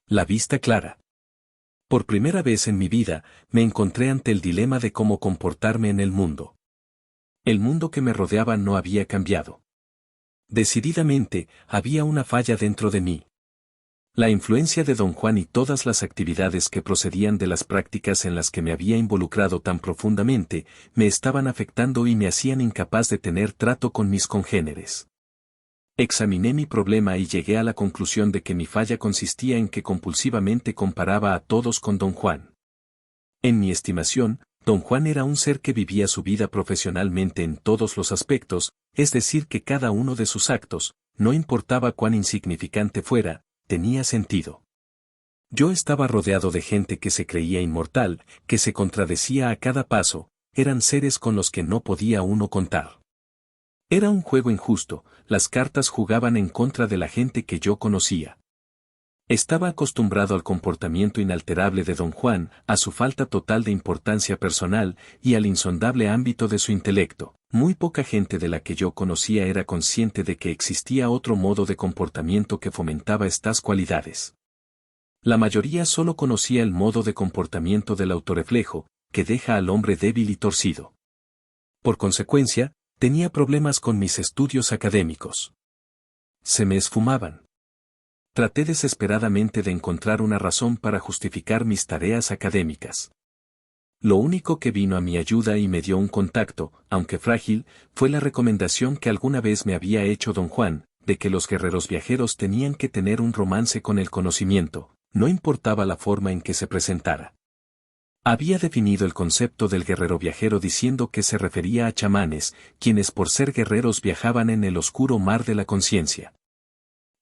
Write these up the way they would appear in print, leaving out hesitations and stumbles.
La vista clara. Por primera vez en mi vida, me encontré ante el dilema de cómo comportarme en el mundo. El mundo que me rodeaba no había cambiado. Decididamente, había una falla dentro de mí. La influencia de Don Juan y todas las actividades que procedían de las prácticas en las que me había involucrado tan profundamente, me estaban afectando y me hacían incapaz de tener trato con mis congéneres. Examiné mi problema y llegué a la conclusión de que mi falla consistía en que compulsivamente comparaba a todos con Don Juan. En mi estimación, Don Juan era un ser que vivía su vida profesionalmente en todos los aspectos, es decir que cada uno de sus actos, no importaba cuán insignificante fuera, tenía sentido. Yo estaba rodeado de gente que se creía inmortal, que se contradecía a cada paso, eran seres con los que no podía uno contar. Era un juego injusto, las cartas jugaban en contra de la gente que yo conocía. Estaba acostumbrado al comportamiento inalterable de Don Juan, a su falta total de importancia personal y al insondable ámbito de su intelecto. Muy poca gente de la que yo conocía era consciente de que existía otro modo de comportamiento que fomentaba estas cualidades. La mayoría solo conocía el modo de comportamiento del autorreflejo, que deja al hombre débil y torcido. Por consecuencia, tenía problemas con mis estudios académicos. Se me esfumaban. Traté desesperadamente de encontrar una razón para justificar mis tareas académicas. Lo único que vino a mi ayuda y me dio un contacto, aunque frágil, fue la recomendación que alguna vez me había hecho Don Juan, de que los guerreros viajeros tenían que tener un romance con el conocimiento, no importaba la forma en que se presentara. Había definido el concepto del guerrero viajero diciendo que se refería a chamanes, quienes por ser guerreros viajaban en el oscuro mar de la conciencia.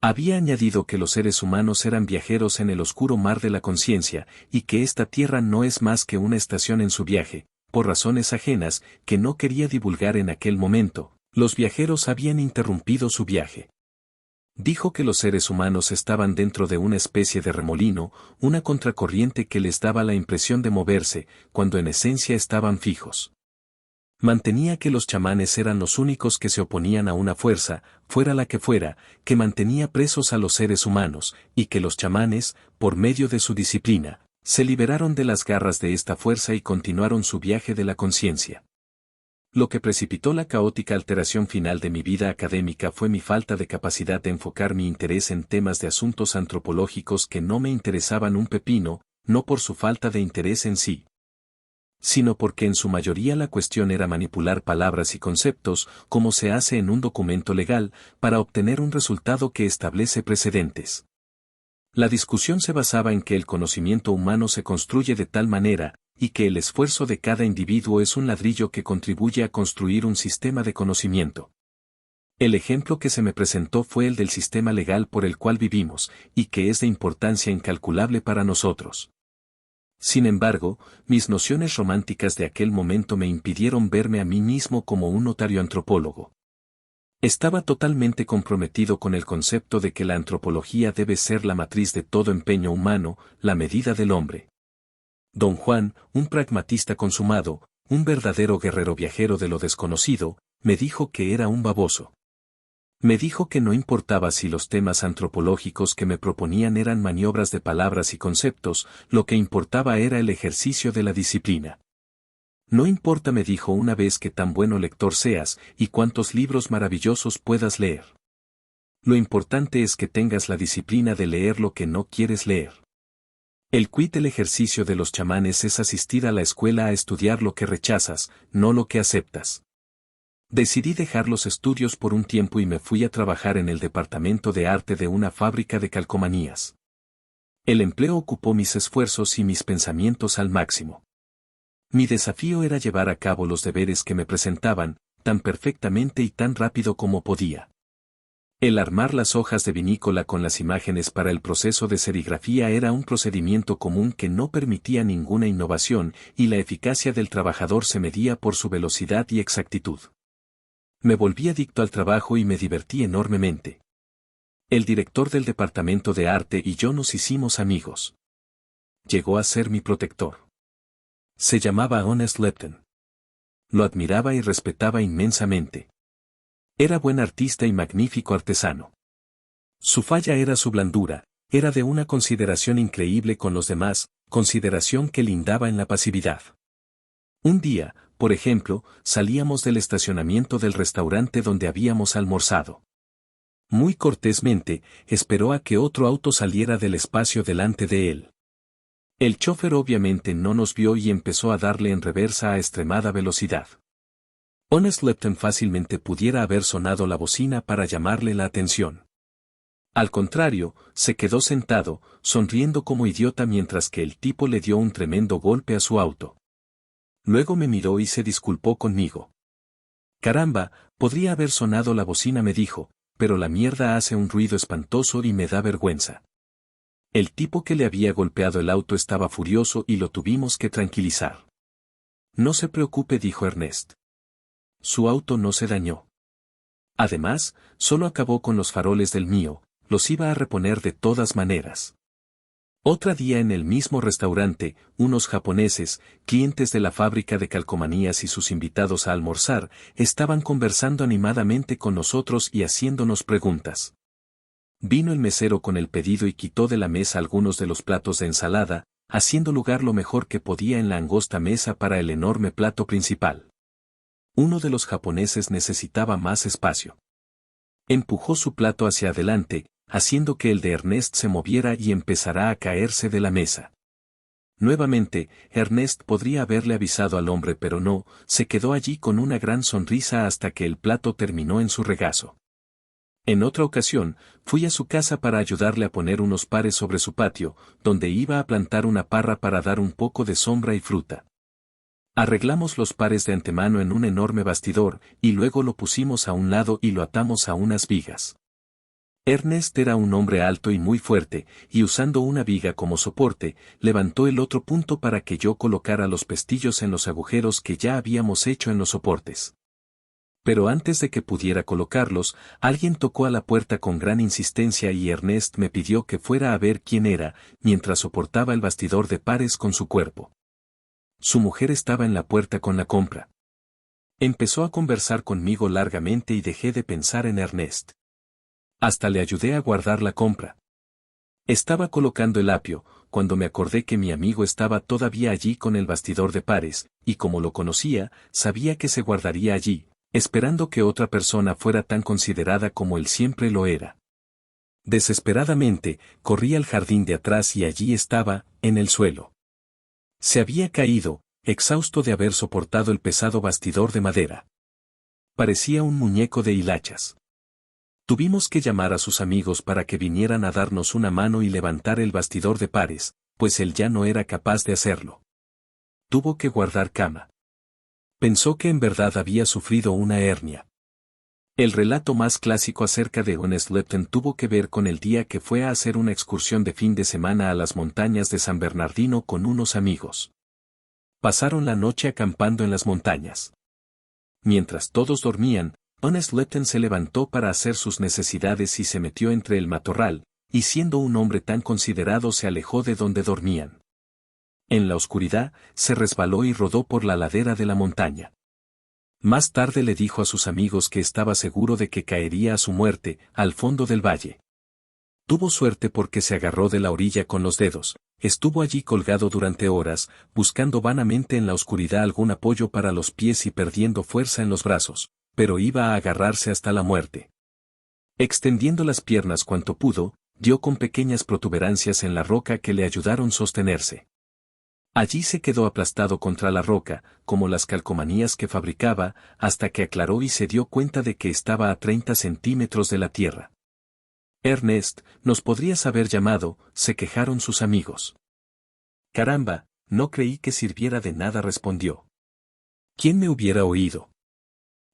Había añadido que los seres humanos eran viajeros en el oscuro mar de la conciencia, y que esta tierra no es más que una estación en su viaje, por razones ajenas, que no quería divulgar en aquel momento, los viajeros habían interrumpido su viaje. Dijo que los seres humanos estaban dentro de una especie de remolino, una contracorriente que les daba la impresión de moverse, cuando en esencia estaban fijos. Mantenía que los chamanes eran los únicos que se oponían a una fuerza, fuera la que fuera, que mantenía presos a los seres humanos, y que los chamanes, por medio de su disciplina, se liberaron de las garras de esta fuerza y continuaron su viaje de la conciencia. Lo que precipitó la caótica alteración final de mi vida académica fue mi falta de capacidad de enfocar mi interés en temas de asuntos antropológicos que no me interesaban un pepino, no por su falta de interés en sí, sino porque en su mayoría la cuestión era manipular palabras y conceptos, como se hace en un documento legal, para obtener un resultado que establece precedentes. La discusión se basaba en que el conocimiento humano se construye de tal manera, y que el esfuerzo de cada individuo es un ladrillo que contribuye a construir un sistema de conocimiento. El ejemplo que se me presentó fue el del sistema legal por el cual vivimos, y que es de importancia incalculable para nosotros. Sin embargo, mis nociones románticas de aquel momento me impidieron verme a mí mismo como un notario antropólogo. Estaba totalmente comprometido con el concepto de que la antropología debe ser la matriz de todo empeño humano, la medida del hombre. Don Juan, un pragmatista consumado, un verdadero guerrero viajero de lo desconocido, me dijo que era un baboso. Me dijo que no importaba si los temas antropológicos que me proponían eran maniobras de palabras y conceptos, lo que importaba era el ejercicio de la disciplina. No importa, me dijo una vez, que tan bueno lector seas, y cuántos libros maravillosos puedas leer. Lo importante es que tengas la disciplina de leer lo que no quieres leer. El quid del ejercicio de los chamanes es asistir a la escuela a estudiar lo que rechazas, no lo que aceptas. Decidí dejar los estudios por un tiempo y me fui a trabajar en el departamento de arte de una fábrica de calcomanías. El empleo ocupó mis esfuerzos y mis pensamientos al máximo. Mi desafío era llevar a cabo los deberes que me presentaban, tan perfectamente y tan rápido como podía. El armar las hojas de vinícola con las imágenes para el proceso de serigrafía era un procedimiento común que no permitía ninguna innovación, y la eficacia del trabajador se medía por su velocidad y exactitud. Me volví adicto al trabajo y me divertí enormemente. El director del departamento de arte y yo nos hicimos amigos. Llegó a ser mi protector. Se llamaba Honest Lepton. Lo admiraba y respetaba inmensamente. Era buen artista y magnífico artesano. Su falla era su blandura, era de una consideración increíble con los demás, consideración que lindaba en la pasividad. Un día, por ejemplo, salíamos del estacionamiento del restaurante donde habíamos almorzado. Muy cortésmente, esperó a que otro auto saliera del espacio delante de él. El chofer obviamente no nos vio y empezó a darle en reversa a extremada velocidad. Honest Lipton fácilmente pudiera haber sonado la bocina para llamarle la atención. Al contrario, se quedó sentado, sonriendo como idiota mientras que el tipo le dio un tremendo golpe a su auto. Luego me miró y se disculpó conmigo. Caramba, podría haber sonado la bocina, me dijo, pero la mierda hace un ruido espantoso y me da vergüenza. El tipo que le había golpeado el auto estaba furioso y lo tuvimos que tranquilizar. No se preocupe, dijo Ernest. Su auto no se dañó. Además, solo acabó con los faroles del mío, los iba a reponer de todas maneras. Otro día en el mismo restaurante, unos japoneses, clientes de la fábrica de calcomanías y sus invitados a almorzar, estaban conversando animadamente con nosotros y haciéndonos preguntas. Vino el mesero con el pedido y quitó de la mesa algunos de los platos de ensalada, haciendo lugar lo mejor que podía en la angosta mesa para el enorme plato principal. Uno de los japoneses necesitaba más espacio. Empujó su plato hacia adelante, haciendo que el de Ernest se moviera y empezara a caerse de la mesa. Nuevamente, Ernest podría haberle avisado al hombre, pero no, se quedó allí con una gran sonrisa hasta que el plato terminó en su regazo. En otra ocasión, fui a su casa para ayudarle a poner unos pares sobre su patio, donde iba a plantar una parra para dar un poco de sombra y fruta. Arreglamos los pares de antemano en un enorme bastidor, y luego lo pusimos a un lado y lo atamos a unas vigas. Ernest era un hombre alto y muy fuerte, y usando una viga como soporte, levantó el otro punto para que yo colocara los pestillos en los agujeros que ya habíamos hecho en los soportes. Pero antes de que pudiera colocarlos, alguien tocó a la puerta con gran insistencia y Ernest me pidió que fuera a ver quién era, mientras soportaba el bastidor de pares con su cuerpo. Su mujer estaba en la puerta con la compra. Empezó a conversar conmigo largamente y dejé de pensar en Ernest. Hasta le ayudé a guardar la compra. Estaba colocando el apio, cuando me acordé que mi amigo estaba todavía allí con el bastidor de pares, y como lo conocía, sabía que se guardaría allí, esperando que otra persona fuera tan considerada como él siempre lo era. Desesperadamente, corrí al jardín de atrás y allí estaba, en el suelo. Se había caído, exhausto de haber soportado el pesado bastidor de madera. Parecía un muñeco de hilachas. Tuvimos que llamar a sus amigos para que vinieran a darnos una mano y levantar el bastidor de pares, pues él ya no era capaz de hacerlo. Tuvo que guardar cama. Pensó que en verdad había sufrido una hernia. El relato más clásico acerca de Honest Lipton tuvo que ver con el día que fue a hacer una excursión de fin de semana a las montañas de San Bernardino con unos amigos. Pasaron la noche acampando en las montañas. Mientras todos dormían, Honest Lipton se levantó para hacer sus necesidades y se metió entre el matorral, y siendo un hombre tan considerado se alejó de donde dormían. En la oscuridad, se resbaló y rodó por la ladera de la montaña. Más tarde le dijo a sus amigos que estaba seguro de que caería a su muerte, al fondo del valle. Tuvo suerte porque se agarró de la orilla con los dedos, estuvo allí colgado durante horas, buscando vanamente en la oscuridad algún apoyo para los pies y perdiendo fuerza en los brazos, pero iba a agarrarse hasta la muerte. Extendiendo las piernas cuanto pudo, dio con pequeñas protuberancias en la roca que le ayudaron a sostenerse. Allí se quedó aplastado contra la roca, como las calcomanías que fabricaba, hasta que aclaró y se dio cuenta de que estaba a 30 centímetros de la tierra. Ernest, nos podrías haber llamado, se quejaron sus amigos. Caramba, no creí que sirviera de nada, respondió. ¿Quién me hubiera oído?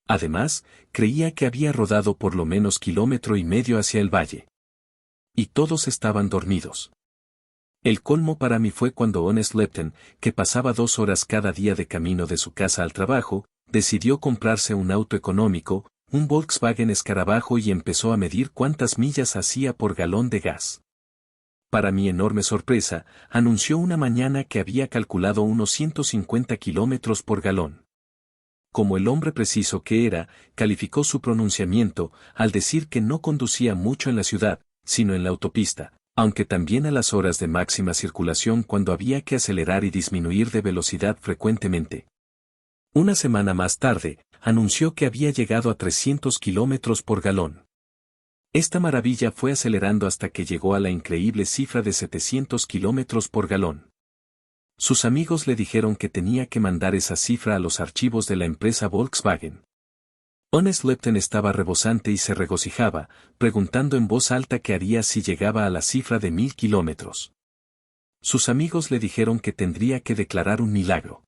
Además, creía que había rodado por lo menos 1,5 kilómetros hacia el valle. Y todos estaban dormidos. El colmo para mí fue cuando Honest Lipton, que pasaba 2 horas cada día de camino de su casa al trabajo, decidió comprarse un auto económico, un Volkswagen Escarabajo, y empezó a medir cuántas millas hacía por galón de gas. Para mi enorme sorpresa, anunció una mañana que había calculado unos 150 kilómetros por galón. Como el hombre preciso que era, calificó su pronunciamiento, al decir que no conducía mucho en la ciudad, sino en la autopista, aunque también a las horas de máxima circulación cuando había que acelerar y disminuir de velocidad frecuentemente. Una semana más tarde, anunció que había llegado a 300 kilómetros por galón. Esta maravilla fue acelerando hasta que llegó a la increíble cifra de 700 kilómetros por galón. Sus amigos le dijeron que tenía que mandar esa cifra a los archivos de la empresa Volkswagen. Honest Lipton estaba rebosante y se regocijaba, preguntando en voz alta qué haría si llegaba a la cifra de 1000 kilómetros. Sus amigos le dijeron que tendría que declarar un milagro.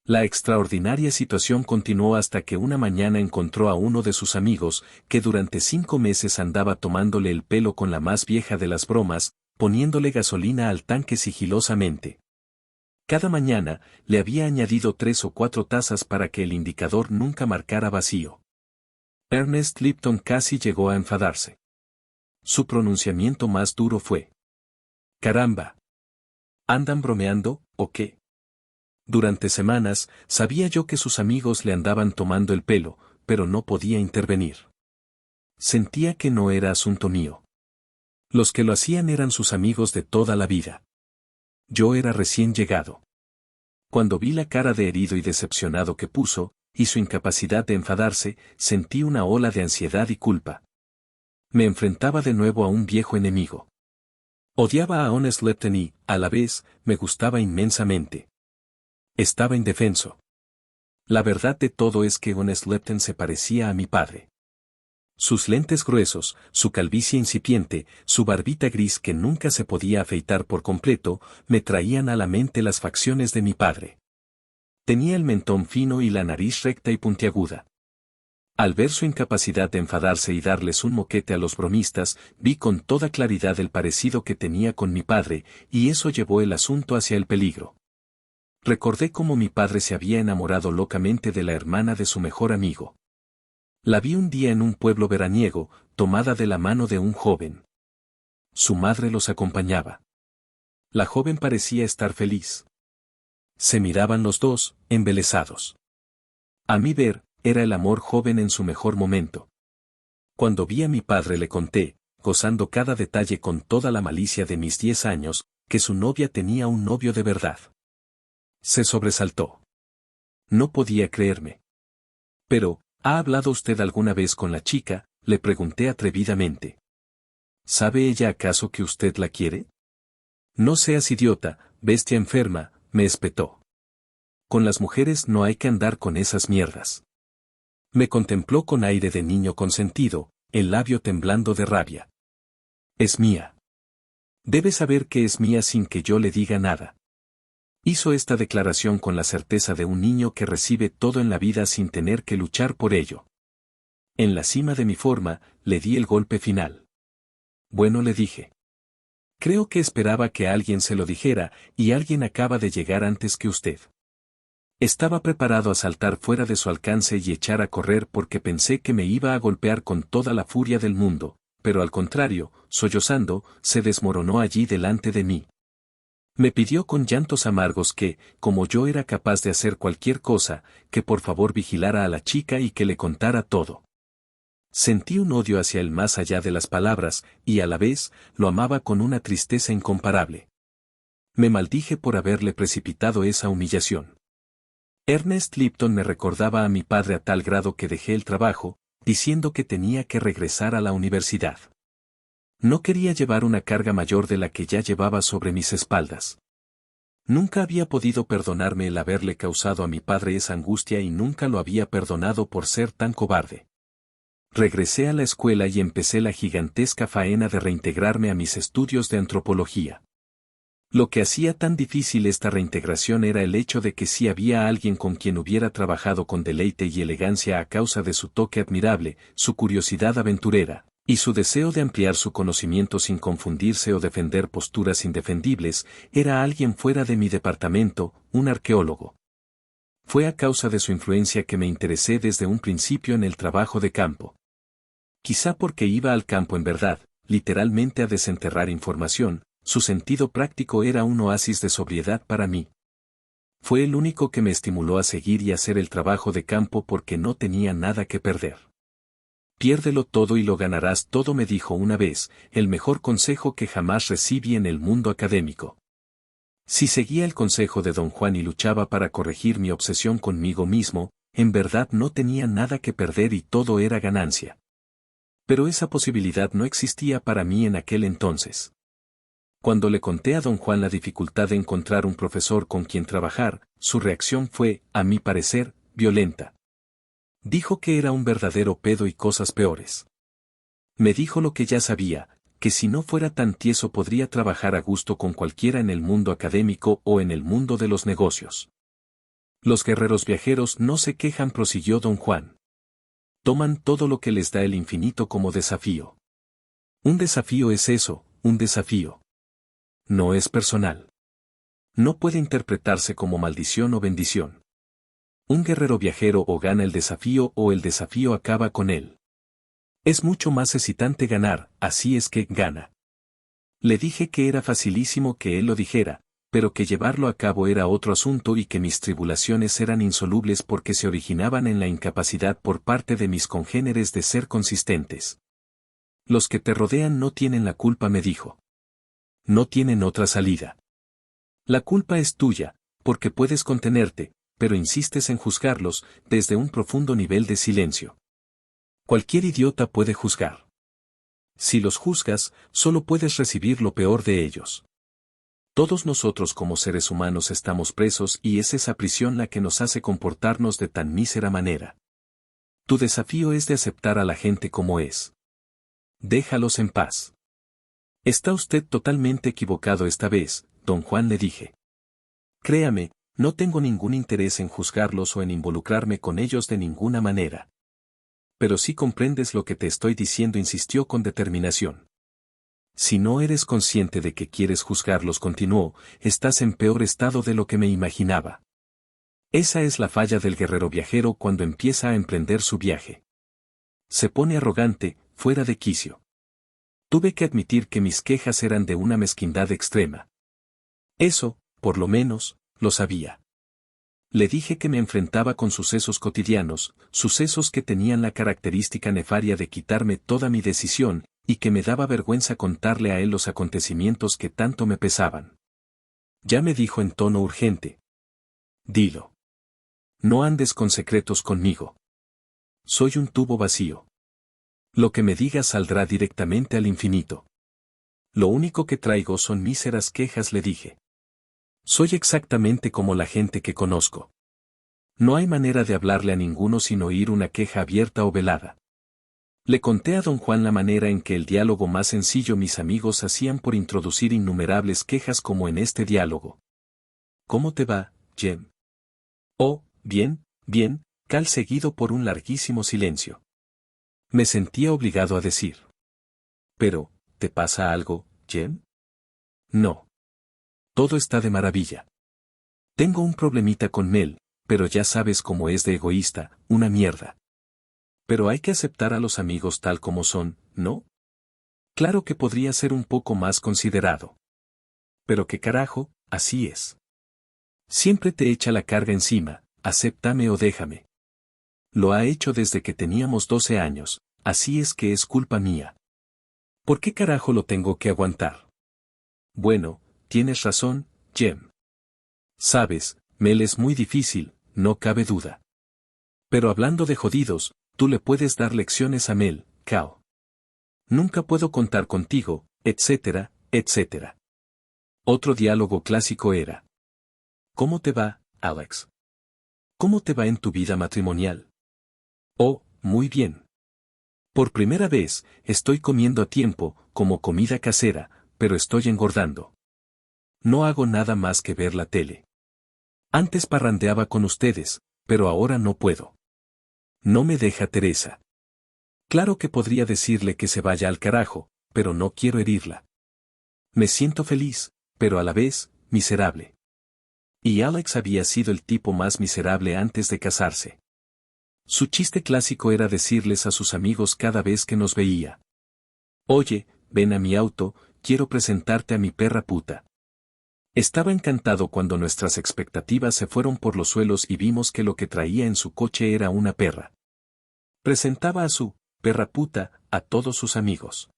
La extraordinaria situación continuó hasta que una mañana encontró a uno de sus amigos, que durante 5 meses andaba tomándole el pelo con la más vieja de las bromas, poniéndole gasolina al tanque sigilosamente. Cada mañana, le había añadido 3 o 4 tazas para que el indicador nunca marcara vacío. Ernest Lipton casi llegó a enfadarse. Su pronunciamiento más duro fue: «¡Caramba! ¿Andan bromeando, o qué?». Durante semanas, sabía yo que sus amigos le andaban tomando el pelo, pero no podía intervenir. Sentía que no era asunto mío. Los que lo hacían eran sus amigos de toda la vida. Yo era recién llegado. Cuando vi la cara de herido y decepcionado que puso, y su incapacidad de enfadarse, sentí una ola de ansiedad y culpa. Me enfrentaba de nuevo a un viejo enemigo. Odiaba a Honest Lipton y, a la vez, me gustaba inmensamente. Estaba indefenso. La verdad de todo es que Honest Lipton se parecía a mi padre. Sus lentes gruesos, su calvicie incipiente, su barbita gris que nunca se podía afeitar por completo, me traían a la mente las facciones de mi padre. Tenía el mentón fino y la nariz recta y puntiaguda. Al ver su incapacidad de enfadarse y darles un moquete a los bromistas, vi con toda claridad el parecido que tenía con mi padre, y eso llevó el asunto hacia el peligro. Recordé cómo mi padre se había enamorado locamente de la hermana de su mejor amigo. La vi un día en un pueblo veraniego, tomada de la mano de un joven. Su madre los acompañaba. La joven parecía estar feliz. Se miraban los dos, embelesados. A mi ver, era el amor joven en su mejor momento. Cuando vi a mi padre le conté, gozando cada detalle con toda la malicia de mis 10 años, que su novia tenía un novio de verdad. Se sobresaltó. No podía creerme. Pero, ¿ha hablado usted alguna vez con la chica?, le pregunté atrevidamente. ¿Sabe ella acaso que usted la quiere? No seas idiota, bestia enferma, me espetó. Con las mujeres no hay que andar con esas mierdas. Me contempló con aire de niño consentido, el labio temblando de rabia. Es mía. Debe saber que es mía sin que yo le diga nada. Hizo esta declaración con la certeza de un niño que recibe todo en la vida sin tener que luchar por ello. En la cima de mi forma, le di el golpe final. Bueno, le dije. Creo que esperaba que alguien se lo dijera, y alguien acaba de llegar antes que usted. Estaba preparado a saltar fuera de su alcance y echar a correr porque pensé que me iba a golpear con toda la furia del mundo, pero al contrario, sollozando, se desmoronó allí delante de mí. Me pidió con llantos amargos que, como yo era capaz de hacer cualquier cosa, que por favor vigilara a la chica y que le contara todo. Sentí un odio hacia él más allá de las palabras, y a la vez, lo amaba con una tristeza incomparable. Me maldije por haberle precipitado esa humillación. Ernest Lipton me recordaba a mi padre a tal grado que dejé el trabajo, diciendo que tenía que regresar a la universidad. No quería llevar una carga mayor de la que ya llevaba sobre mis espaldas. Nunca había podido perdonarme el haberle causado a mi padre esa angustia y nunca lo había perdonado por ser tan cobarde. Regresé a la escuela y empecé la gigantesca faena de reintegrarme a mis estudios de antropología. Lo que hacía tan difícil esta reintegración era el hecho de que si había alguien con quien hubiera trabajado con deleite y elegancia a causa de su toque admirable, su curiosidad aventurera, y su deseo de ampliar su conocimiento sin confundirse o defender posturas indefendibles, era alguien fuera de mi departamento, un arqueólogo. Fue a causa de su influencia que me interesé desde un principio en el trabajo de campo. Quizá porque iba al campo en verdad, literalmente a desenterrar información, su sentido práctico era un oasis de sobriedad para mí. Fue el único que me estimuló a seguir y hacer el trabajo de campo porque no tenía nada que perder. Piérdelo todo y lo ganarás todo, me dijo una vez, el mejor consejo que jamás recibí en el mundo académico. Si seguía el consejo de don Juan y luchaba para corregir mi obsesión conmigo mismo, en verdad no tenía nada que perder y todo era ganancia. Pero esa posibilidad no existía para mí en aquel entonces. Cuando le conté a don Juan la dificultad de encontrar un profesor con quien trabajar, su reacción fue, a mi parecer, violenta. Dijo que era un verdadero pedo y cosas peores. Me dijo lo que ya sabía, que si no fuera tan tieso podría trabajar a gusto con cualquiera en el mundo académico o en el mundo de los negocios. Los guerreros viajeros no se quejan, prosiguió don Juan. Toman todo lo que les da el infinito como desafío. Un desafío es eso, un desafío. No es personal. No puede interpretarse como maldición o bendición. Un guerrero viajero o gana el desafío o el desafío acaba con él. Es mucho más excitante ganar, así es que gana. Le dije que era facilísimo que él lo dijera, pero que llevarlo a cabo era otro asunto y que mis tribulaciones eran insolubles porque se originaban en la incapacidad por parte de mis congéneres de ser consistentes. Los que te rodean no tienen la culpa, me dijo. No tienen otra salida. La culpa es tuya, porque puedes contenerte, pero insistes en juzgarlos desde un profundo nivel de silencio. Cualquier idiota puede juzgar. Si los juzgas, solo puedes recibir lo peor de ellos. Todos nosotros como seres humanos estamos presos y es esa prisión la que nos hace comportarnos de tan mísera manera. Tu desafío es de aceptar a la gente como es. Déjalos en paz. Está usted totalmente equivocado esta vez, don Juan, le dije. Créame, no tengo ningún interés en juzgarlos o en involucrarme con ellos de ninguna manera. Pero sí comprendes lo que te estoy diciendo, insistió con determinación. Si no eres consciente de que quieres juzgarlos, continuó, estás en peor estado de lo que me imaginaba. Esa es la falla del guerrero viajero cuando empieza a emprender su viaje. Se pone arrogante, fuera de quicio. Tuve que admitir que mis quejas eran de una mezquindad extrema. Eso, por lo menos, lo sabía. Le dije que me enfrentaba con sucesos cotidianos, sucesos que tenían la característica nefaria de quitarme toda mi decisión, y que me daba vergüenza contarle a él los acontecimientos que tanto me pesaban. Ya, me dijo en tono urgente. Dilo. No andes con secretos conmigo. Soy un tubo vacío. Lo que me digas saldrá directamente al infinito. Lo único que traigo son míseras quejas, le dije. Soy exactamente como la gente que conozco. No hay manera de hablarle a ninguno sin oír una queja abierta o velada. Le conté a don Juan la manera en que el diálogo más sencillo mis amigos hacían por introducir innumerables quejas como en este diálogo. ¿Cómo te va, Jem? Oh, bien, bien, cal seguido por un larguísimo silencio. Me sentía obligado a decir. Pero, ¿te pasa algo, Jem? No. Todo está de maravilla. Tengo un problemita con Mel, pero ya sabes cómo es de egoísta, una mierda. Pero hay que aceptar a los amigos tal como son, ¿no? Claro que podría ser un poco más considerado. Pero qué carajo, así es. Siempre te echa la carga encima, acéptame o déjame. Lo ha hecho desde que teníamos 12 años, así es que es culpa mía. ¿Por qué carajo lo tengo que aguantar? Bueno, tienes razón, Jem. Sabes, Mel es muy difícil, no cabe duda. Pero hablando de jodidos, tú le puedes dar lecciones a Mel, Kao. Nunca puedo contar contigo, etcétera, etcétera. Otro diálogo clásico era. ¿Cómo te va, Alex? ¿Cómo te va en tu vida matrimonial? Oh, muy bien. Por primera vez, estoy comiendo a tiempo, como comida casera, pero estoy engordando. No hago nada más que ver la tele. Antes parrandeaba con ustedes, pero ahora no puedo. No me deja Teresa. Claro que podría decirle que se vaya al carajo, pero no quiero herirla. Me siento feliz, pero a la vez, miserable. Y Alex había sido el tipo más miserable antes de casarse. Su chiste clásico era decirles a sus amigos cada vez que nos veía. Oye, ven a mi auto, quiero presentarte a mi perra puta. Estaba encantado cuando nuestras expectativas se fueron por los suelos y vimos que lo que traía en su coche era una perra. Presentaba a su perra puta, a todos sus amigos.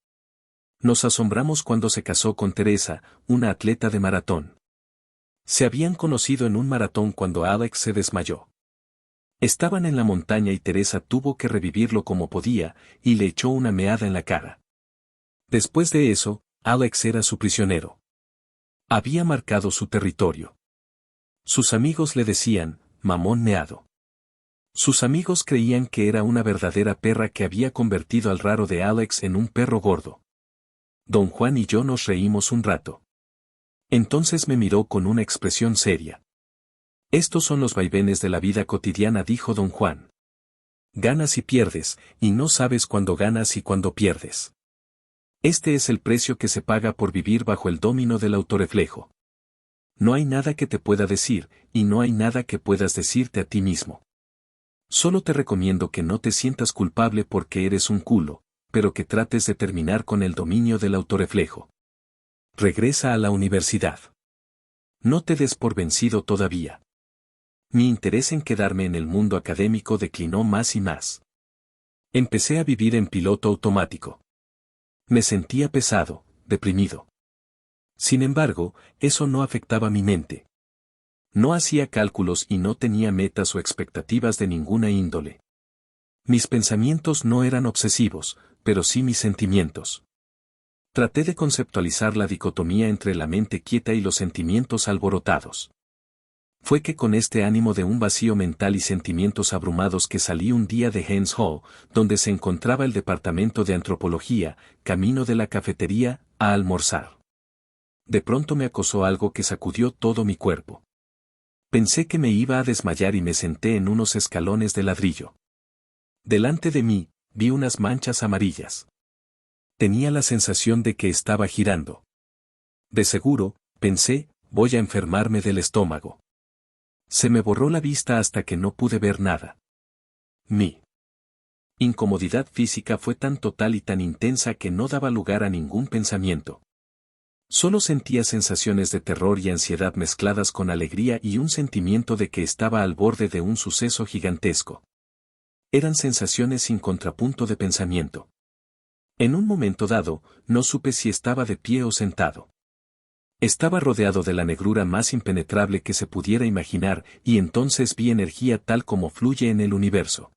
Nos asombramos cuando se casó con Teresa, una atleta de maratón. Se habían conocido en un maratón cuando Alex se desmayó. Estaban en la montaña y Teresa tuvo que revivirlo como podía, y le echó una meada en la cara. Después de eso, Alex era su prisionero. Había marcado su territorio. Sus amigos le decían, mamón meado. Sus amigos creían que era una verdadera perra que había convertido al raro de Alex en un perro gordo. Don Juan y yo nos reímos un rato. Entonces me miró con una expresión seria. Estos son los vaivenes de la vida cotidiana, dijo don Juan. Ganas y pierdes, y no sabes cuándo ganas y cuándo pierdes. Este es el precio que se paga por vivir bajo el dominio del autorreflejo. No hay nada que te pueda decir, y no hay nada que puedas decirte a ti mismo. Solo te recomiendo que no te sientas culpable porque eres un culo, pero que trates de terminar con el dominio del autorreflejo. Regresa a la universidad. No te des por vencido todavía. Mi interés en quedarme en el mundo académico declinó más y más. Empecé a vivir en piloto automático. Me sentía pesado, deprimido. Sin embargo, eso no afectaba mi mente. No hacía cálculos y no tenía metas o expectativas de ninguna índole. Mis pensamientos no eran obsesivos, pero sí mis sentimientos. Traté de conceptualizar la dicotomía entre la mente quieta y los sentimientos alborotados. Fue que con este ánimo de un vacío mental y sentimientos abrumados que salí un día de Hens Hall, donde se encontraba el departamento de antropología, camino de la cafetería, a almorzar. De pronto me acosó algo que sacudió todo mi cuerpo. Pensé que me iba a desmayar y me senté en unos escalones de ladrillo. Delante de mí, vi unas manchas amarillas. Tenía la sensación de que estaba girando. De seguro, pensé, voy a enfermarme del estómago. Se me borró la vista hasta que no pude ver nada. Mi incomodidad física fue tan total y tan intensa que no daba lugar a ningún pensamiento. Solo sentía sensaciones de terror y ansiedad mezcladas con alegría y un sentimiento de que estaba al borde de un suceso gigantesco. Eran sensaciones sin contrapunto de pensamiento. En un momento dado, no supe si estaba de pie o sentado. Estaba rodeado de la negrura más impenetrable que se pudiera imaginar, y entonces vi energía tal como fluye en el universo.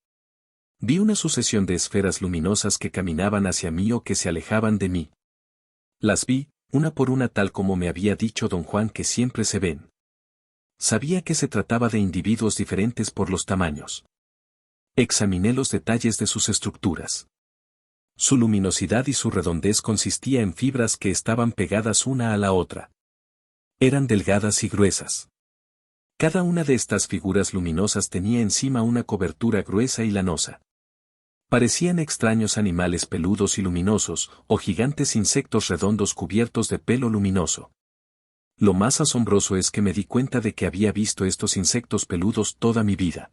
Vi una sucesión de esferas luminosas que caminaban hacia mí o que se alejaban de mí. Las vi, una por una tal como me había dicho don Juan que siempre se ven. Sabía que se trataba de individuos diferentes por los tamaños. Examiné los detalles de sus estructuras. Su luminosidad y su redondez consistía en fibras que estaban pegadas una a la otra. Eran delgadas y gruesas. Cada una de estas figuras luminosas tenía encima una cobertura gruesa y lanosa. Parecían extraños animales peludos y luminosos, o gigantes insectos redondos cubiertos de pelo luminoso. Lo más asombroso es que me di cuenta de que había visto estos insectos peludos toda mi vida.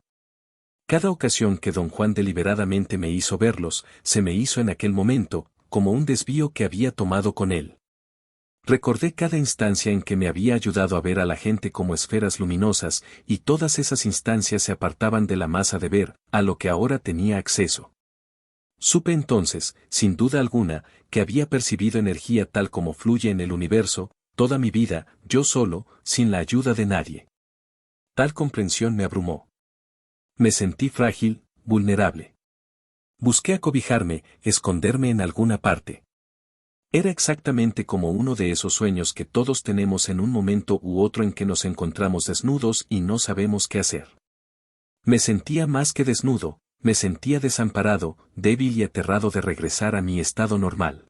Cada ocasión que don Juan deliberadamente me hizo verlos, se me hizo en aquel momento, como un desvío que había tomado con él. Recordé cada instancia en que me había ayudado a ver a la gente como esferas luminosas, y todas esas instancias se apartaban de la masa de ver, a lo que ahora tenía acceso. Supe entonces, sin duda alguna, que había percibido energía tal como fluye en el universo, toda mi vida, yo solo, sin la ayuda de nadie. Tal comprensión me abrumó. Me sentí frágil, vulnerable. Busqué acobijarme, esconderme en alguna parte. Era exactamente como uno de esos sueños que todos tenemos en un momento u otro en que nos encontramos desnudos y no sabemos qué hacer. Me sentía más que desnudo, me sentía desamparado, débil y aterrado de regresar a mi estado normal.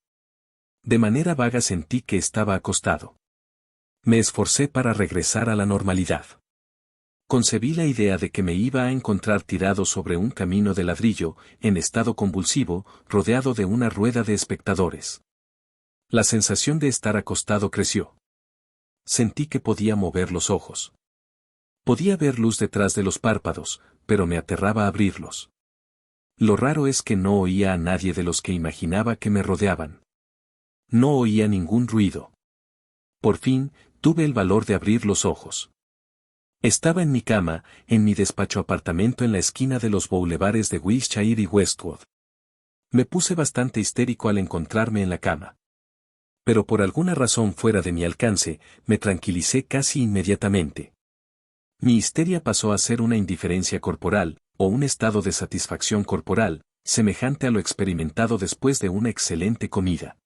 De manera vaga sentí que estaba acostado. Me esforcé para regresar a la normalidad. Concebí la idea de que me iba a encontrar tirado sobre un camino de ladrillo, en estado convulsivo, rodeado de una rueda de espectadores. La sensación de estar acostado creció. Sentí que podía mover los ojos. Podía ver luz detrás de los párpados, pero me aterraba abrirlos. Lo raro es que no oía a nadie de los que imaginaba que me rodeaban. No oía ningún ruido. Por fin, tuve el valor de abrir los ojos. Estaba en mi cama, en mi despacho apartamento en la esquina de los boulevares de Wilshire y Westwood. Me puse bastante histérico al encontrarme en la cama. Pero por alguna razón fuera de mi alcance, me tranquilicé casi inmediatamente. Mi histeria pasó a ser una indiferencia corporal, o un estado de satisfacción corporal, semejante a lo experimentado después de una excelente comida.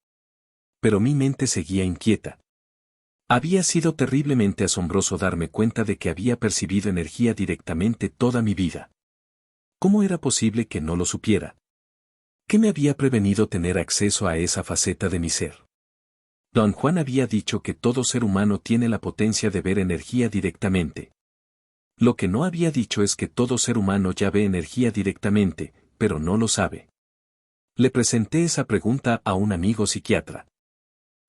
Pero mi mente seguía inquieta. Había sido terriblemente asombroso darme cuenta de que había percibido energía directamente toda mi vida. ¿Cómo era posible que no lo supiera? ¿Qué me había prevenido tener acceso a esa faceta de mi ser? Don Juan había dicho que todo ser humano tiene la potencia de ver energía directamente. Lo que no había dicho es que todo ser humano ya ve energía directamente, pero no lo sabe. Le presenté esa pregunta a un amigo psiquiatra.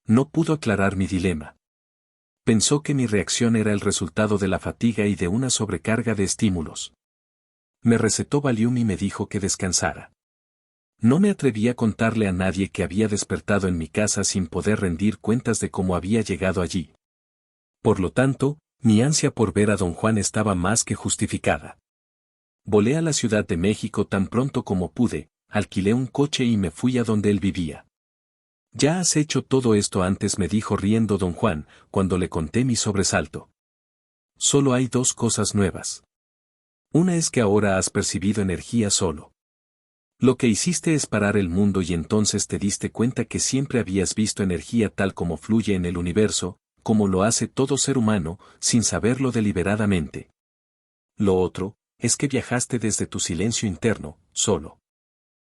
No pudo aclarar mi dilema. Pensó que mi reacción era el resultado de la fatiga y de una sobrecarga de estímulos. Me recetó Valium y me dijo que descansara. No me atreví a contarle a nadie que había despertado en mi casa sin poder rendir cuentas de cómo había llegado allí. Por lo tanto, mi ansia por ver a don Juan estaba más que justificada. Volé a la Ciudad de México tan pronto como pude, alquilé un coche y me fui a donde él vivía. «Ya has hecho todo esto antes», me dijo riendo don Juan, cuando le conté mi sobresalto. «Solo hay dos cosas nuevas. Una es que ahora has percibido energía solo. Lo que hiciste es parar el mundo y entonces te diste cuenta que siempre habías visto energía tal como fluye en el universo, como lo hace todo ser humano, sin saberlo deliberadamente. Lo otro, es que viajaste desde tu silencio interno, solo.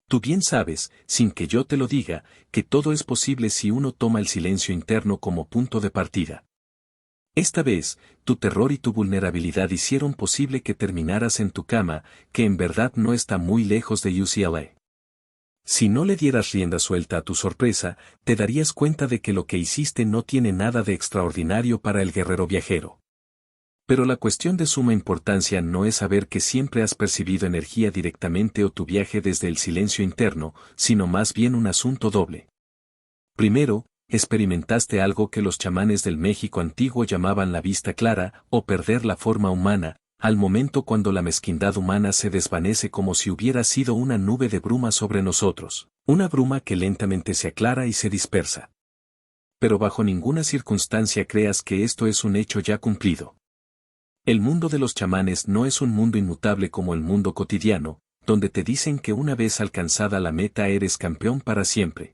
Tú bien sabes, sin que yo te lo diga, que todo es posible si uno toma el silencio interno como punto de partida. Esta vez, tu terror y tu vulnerabilidad hicieron posible que terminaras en tu cama, que en verdad no está muy lejos de UCLA. Si no le dieras rienda suelta a tu sorpresa, te darías cuenta de que lo que hiciste no tiene nada de extraordinario para el guerrero viajero. Pero la cuestión de suma importancia no es saber que siempre has percibido energía directamente o tu viaje desde el silencio interno, sino más bien un asunto doble. Primero, experimentaste algo que los chamanes del México antiguo llamaban la vista clara, o perder la forma humana, al momento cuando la mezquindad humana se desvanece como si hubiera sido una nube de bruma sobre nosotros, una bruma que lentamente se aclara y se dispersa. Pero bajo ninguna circunstancia creas que esto es un hecho ya cumplido. El mundo de los chamanes no es un mundo inmutable como el mundo cotidiano, donde te dicen que una vez alcanzada la meta eres campeón para siempre.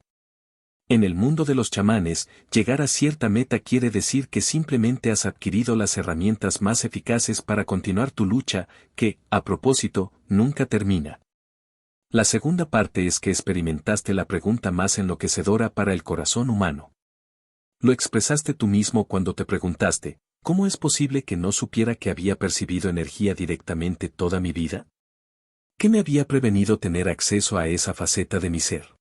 En el mundo de los chamanes, llegar a cierta meta quiere decir que simplemente has adquirido las herramientas más eficaces para continuar tu lucha, que, a propósito, nunca termina. La segunda parte es que experimentaste la pregunta más enloquecedora para el corazón humano. Lo expresaste tú mismo cuando te preguntaste, ¿cómo es posible que no supiera que había percibido energía directamente toda mi vida? ¿Qué me había prevenido tener acceso a esa faceta de mi ser?